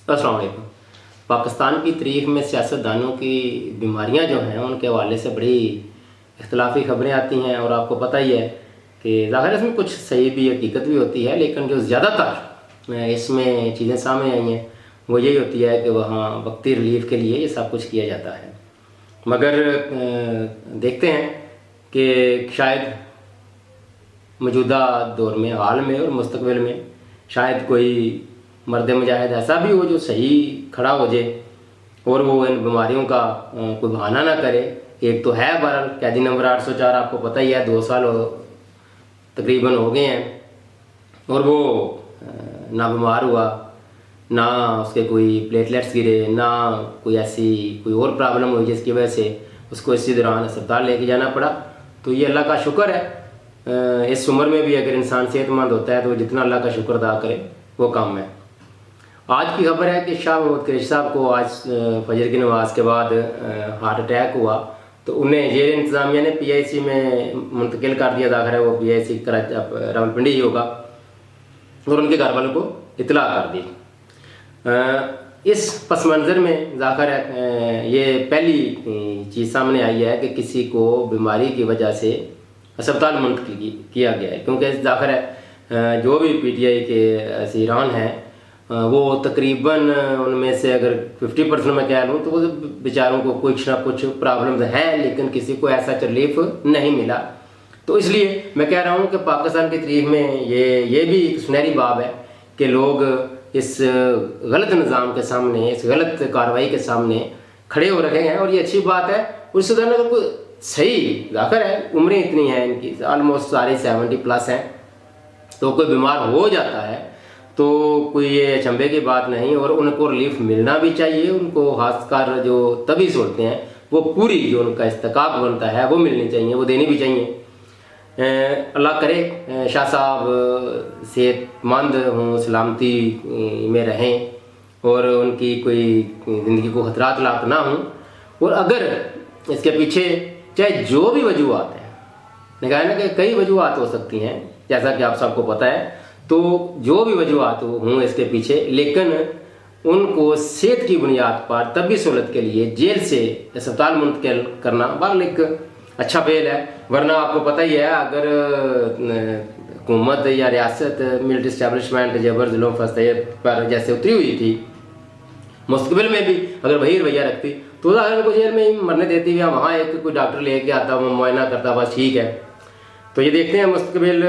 अस्सलाम वालेकुम। पाकिस्तान की तारीख में सियासतदानों की बीमारियां जो हैं उनके हवाले से बड़ी इख्तलाफी खबरें आती हैं, और आपको पता ही है कि ज़ाहिर इसमें कुछ सही भी हकीकत भी होती है, लेकिन जो ज़्यादातर इसमें चीज़ें सामने आई हैं वो यही होती है कि वहाँ वक्ती रिलीफ के लिए ये सब कुछ किया जाता है। मगर देखते हैं कि शायद मौजूदा दौर में, हाल में और मुस्तकबिल में शायद कोई मर्द मुजाहिद ऐसा भी हो जो सही खड़ा हो जाए और वो इन बीमारियों का कोई बहाना ना करे। एक तो है बहरहाल कैदी नंबर 804, आपको पता ही है, 2 साल तकरीबन हो गए हैं, और वो ना बीमार हुआ, ना उसके कोई प्लेटलेट्स गिरे, ना कोई ऐसी कोई और प्रॉब्लम हुई जिसकी वजह से उसको इसी दौरान अस्पताल लेके जाना पड़ा। तो ये अल्लाह का शुक्र है, इस उम्र में भी अगर इंसान सेहतमंद होता है तो जितना अल्लाह का शुक्र अदा करे वो कम है। आज की खबर है कि शाह महमूद कुरैशी साहब को आज फजर की नमाज के बाद हार्ट अटैक हुआ, तो उन्हें जेर इंतज़ामिया ने PIC में मुंतकिल कर दिया। दाखिल है वो PIC रावलपिंडी ही होगा, और उनके घर वालों को इतला कर दी। इस पस मंज़र में ज़ाहिर है ये पहली चीज़ सामने आई है कि किसी को बीमारी की वजह से अस्पताल मुंतकिल किया गया है, क्योंकि ज़ाहिर है जो भी PTI के असीरान हैं वो तकरीबन उनमें से अगर 50% मैं कह लूँ तो वो बेचारों को कुछ ना कुछ प्रॉब्लम्स हैं, लेकिन किसी को ऐसा रिलीफ नहीं मिला। तो इसलिए मैं कह रहा हूँ कि पाकिस्तान की तारीख में ये भी एक सुनहरी बाब है कि लोग इस गलत निज़ाम के सामने, इस गलत कार्रवाई के सामने खड़े हो रहे हैं, और ये अच्छी बात है। उससे ज़्यादा अगर कोई सही ज़ाहिर है उम्रें इतनी हैं इनकी, ऑलमोस्ट सारे 70+ हैं, तो कोई बीमार हो जाता है तो कोई ये अचंभे की बात नहीं, और उनको रिलीफ मिलना भी चाहिए। उनको खासकर जो तबी सहूलतें हैं वो पूरी, जो उनका इस्तेकाक बनता है वो मिलनी चाहिए, वो देनी भी चाहिए। अल्लाह करे शाह साहब सेहतमंद हों, सलामती में रहें, और उनकी कोई ज़िंदगी को खतरात लाक ना हों। और अगर इसके पीछे चाहे जो भी वजूहत है, देखा है ना कि कई वजूहत हो सकती हैं, जैसा कि आप सबको पता है, तो जो भी वजूहत हों इसके पीछे, लेकिन उनको सेहत की बुनियाद पर तबी सहूलत के लिए जेल से अस्पताल मुंतकिल करना बहरहाल एक अच्छा फेल है। वरना आपको पता ही है, अगर हुकूमत या रियासत मिलिट्री इस्टेब्लिशमेंट जबर जुल्म फस्तैयत पर जैसे उतरी हुई थी, मुस्तकबिल में भी अगर वही रवैया रखती तो ज़ाहिर को जेल में ही मरने देती, या वहाँ एक कोई डॉक्टर लेके आता, वो मुआयना करता, बस ठीक है। तो ये देखते हैं मुस्तकबिल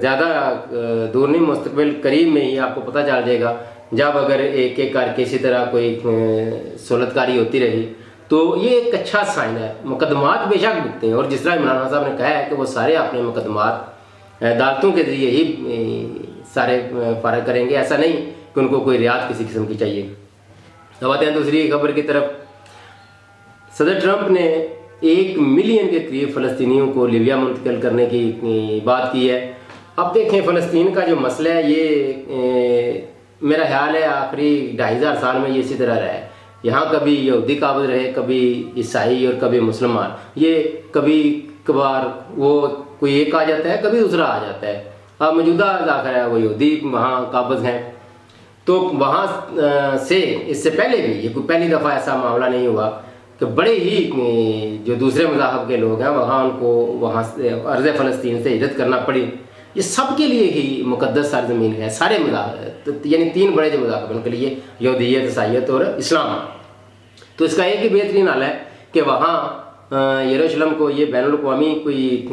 ज़्यादा दूर नहीं, मुस्तकबिल करीब में ही आपको पता चल जाएगा, जब अगर एक एक करके इसी तरह कोई सहूलतकारी होती रही तो ये एक अच्छा साइन है। मुकदमात बेशक बिकते हैं, और जिस तरह इमरान साहब ने कहा है कि वो सारे अपने मुकदमात अदालतों के ज़रिए ही सारे फारग करेंगे, ऐसा नहीं कि उनको कोई रियायत किसी किस्म की चाहिए। अब आते हैं दूसरी खबर की तरफ। सदर ट्रंप ने 1 मिलियन के करीब फ़लस्तीनियों को लीबिया मुंतकिल करने की बात की है। अब देखें, फ़लस्तीन का जो मसला है ये मेरा ख्याल है आखिरी 2500 साल में ये इसी तरह रहा है। यहाँ कभी यहूदी काबिज रहे, कभी ईसाई और कभी मुसलमान, ये कभी कभार वो कोई एक आ जाता है, कभी दूसरा आ जाता है। अब मौजूदा ज़ाहिर है वो यहूदी वहाँ काबिज हैं, तो वहाँ से इससे पहले भी ये कोई पहली दफ़ा ऐसा मामला नहीं हुआ कि बड़े ही जो दूसरे मज़ाहब के लोग हैं वहाँ उनको वहाँ से अर्ज़ फ़लस्तीन से हिजरत करना पड़ी। ये सब के लिए ही मुक़द्दस सरज़मीन है, सारे मज़ाहब, यानी 3 बड़े जो मज़ाहब उनके लिए, यहूदियत, ईसाईयत और इस्लाम। तो इसका एक ही बेहतरीन हाल है कि वहाँ यरूशलेम को ये बैनुल अक़वामी कोई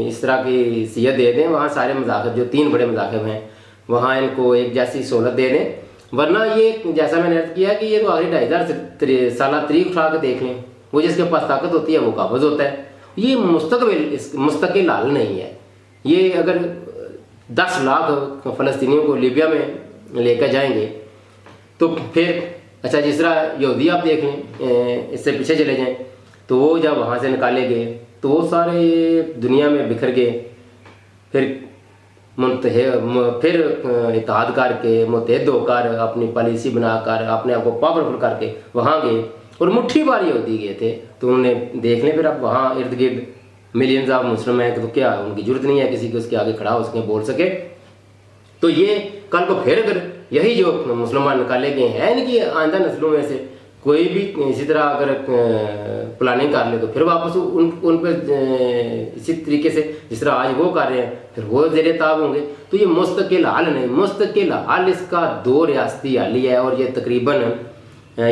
इस तरह की हैसियत दे दें, वहाँ सारे मज़ाहब जो 3 बड़े मज़ाहब हैं वहाँ इनको एक जैसी सहूलत दे दें। वरना ये जैसा मैंने अर्ज़ किया कि ये तो आखिरी 2500 साल तारीख उठा के देख लें, वो जिसके पास ताकत होती है वो काबिज़ होता है। ये मुस्तकिल हाल नहीं है। ये अगर 10 लाख फ़लस्तीनियों को लीबिया में लेकर जाएंगे तो फिर अच्छा, जिस तरह यहूदी आप देख लें, इससे पीछे चले जाएं, तो वो जब वहाँ से निकाले गए तो वो सारे दुनिया में बिखर गए, फिर इत्तेहाद करके मुत्तहिद होकर अपनी पॉलिसी बनाकर अपने आप को पावरफुल करके वहाँ गए, और मुट्ठी बारी यहूदी गए थे। तो उन्होंने देख लें, फिर अब वहाँ इर्द गिर्द मिलियंस ऑफ मुस्लिम हैं, तो क्या उनकी जरूरत नहीं है किसी को उसके आगे खड़ा हो सके, बोल सके। तो ये कल को फिर अगर یہی جو مسلمان نکالے گئے ہیں ان کی آئندہ نسلوں میں سے کوئی بھی اسی طرح اگر پلاننگ کر لے تو پھر واپس ان پہ اسی طریقے سے جس طرح آج وہ کر رہے ہیں پھر وہ زیر تاب ہوں گے. تو یہ مستقل حل نہیں، مستقل حل اس کا 2 ریاستی حل ہی ہے، اور یہ تقریباً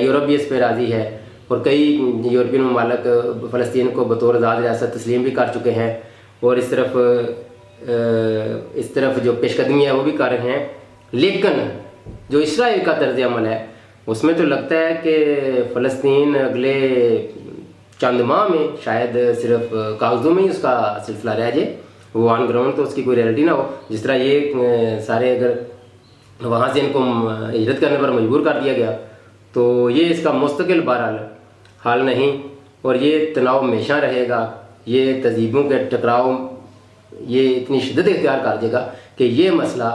یورپ بھی اس پہ راضی ہے، اور کئی یورپین ممالک فلسطین کو بطور آزاد ریاست تسلیم بھی کر چکے ہیں، اور اس طرف جو پیش قدمی ہے وہ بھی کر رہے ہیں. لیکن جو اسرائیل کا طرز عمل ہے اس میں تو لگتا ہے کہ فلسطین اگلے چند ماہ میں شاید صرف کاغذوں میں ہی اس کا سلسلہ رہ جائے، وہ آن گراؤنڈ تو اس کی کوئی ریئلٹی نہ ہو. جس طرح یہ سارے اگر وہاں سے ان کو ہجرت کرنے پر مجبور کر دیا گیا تو یہ اس کا مستقل بہرحال حل نہیں، اور یہ تناؤ ہمیشہ رہے گا. یہ تہذیبوں کے ٹکراؤ یہ اتنی شدت اختیار کر دے گا کہ یہ مسئلہ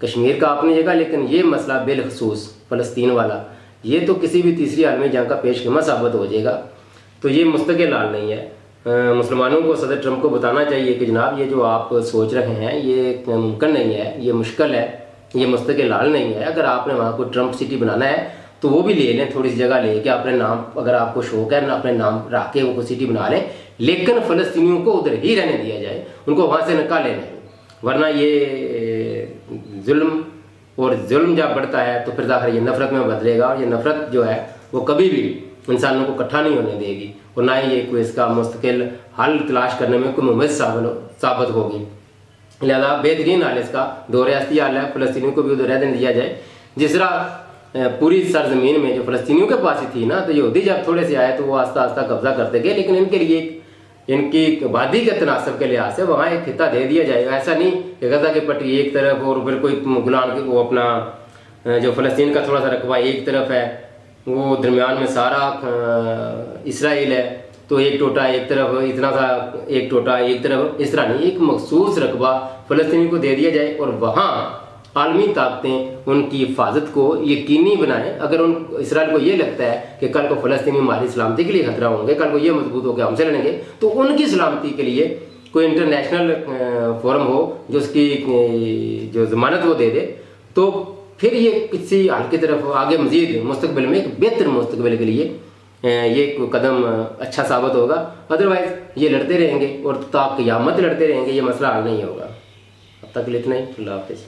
کشمیر کا اپنی جگہ، لیکن یہ مسئلہ بالخصوص فلسطین والا یہ تو کسی بھی تیسری عالمی جنگ کا پیش خدمت ثابت ہو جائے گا. تو یہ مستقل حل نہیں ہے. مسلمانوں کو صدر ٹرمپ کو بتانا چاہیے کہ جناب یہ جو آپ سوچ رہے ہیں یہ ممکن نہیں ہے، یہ مشکل ہے، یہ مستقل حل نہیں ہے. اگر آپ نے وہاں کو ٹرمپ سٹی بنانا ہے تو وہ بھی لے لیں، تھوڑی سی جگہ لے کے اپنے نام، اگر آپ کو شوق ہے اپنے نام رکھ کے وہ سٹی بنا لیں، لیکن فلسطینیوں کو ادھر ہی رہنے دیا جائے، ان کو وہاں سے نکالے نہیں. ورنہ یہ ظلم جب بڑھتا ہے تو پھر ظاہر یہ نفرت میں بدلے گا، اور یہ نفرت جو ہے وہ کبھی بھی انسانوں کو اکٹھا نہیں ہونے دے گی، اور نہ ہی یہ کوئی اس کا مستقل حل تلاش کرنے میں کوئی ممد ثابت ہوگی. لہذا بہترین حل اس کا 2 ریاستی حل ہے، فلسطینیوں کو بھی ادھر رہنے دیا جائے. جس طرح پوری سرزمین میں جو فلسطینیوں کے پاس ہی تھی نا، تو یہودی جب تھوڑے سے آئے تو وہ آہستہ آہستہ قبضہ کرتے گئے، لیکن ان کے لیے ان کی آبادی کے تناسب کے لحاظ سے وہاں ایک خطہ دے دیا جائے گا. ایسا نہیں کہ غزہ کی پٹی ایک طرف اور پھر کوئی گولان کی وہ اپنا جو فلسطین کا تھوڑا سا رقبہ ایک طرف ہے، وہ درمیان میں سارا اسرائیل ہے، تو ایک ٹوٹا ایک طرف، اتنا سا ایک ٹوٹا ایک طرف، اس طرح نہیں. ایک مخصوص رقبہ فلسطینی کو دے دیا جائے، اور وہاں عالمی طاقتیں ان کی حفاظت کو یقینی بنائیں. اگر اسرائیل کو یہ لگتا ہے کہ کل کو فلسطینی ہماری سلامتی کے لیے خطرہ ہوں گے، کل کو یہ مضبوط ہو کے ہم سے لڑیں گے، تو ان کی سلامتی کے لیے کوئی انٹرنیشنل فورم ہو جو اس کی جو ضمانت وہ دے دے، تو پھر یہ کسی حل کی طرف آگے مزید مستقبل میں ایک بہتر مستقبل کے لیے یہ قدم اچھا ثابت ہوگا. ادروائز یہ لڑتے رہیں گے اور تا قیامت لڑتے رہیں گے، یہ مسئلہ حل نہیں ہوگا. اب تک اتنا ہی. اللہ حافظ.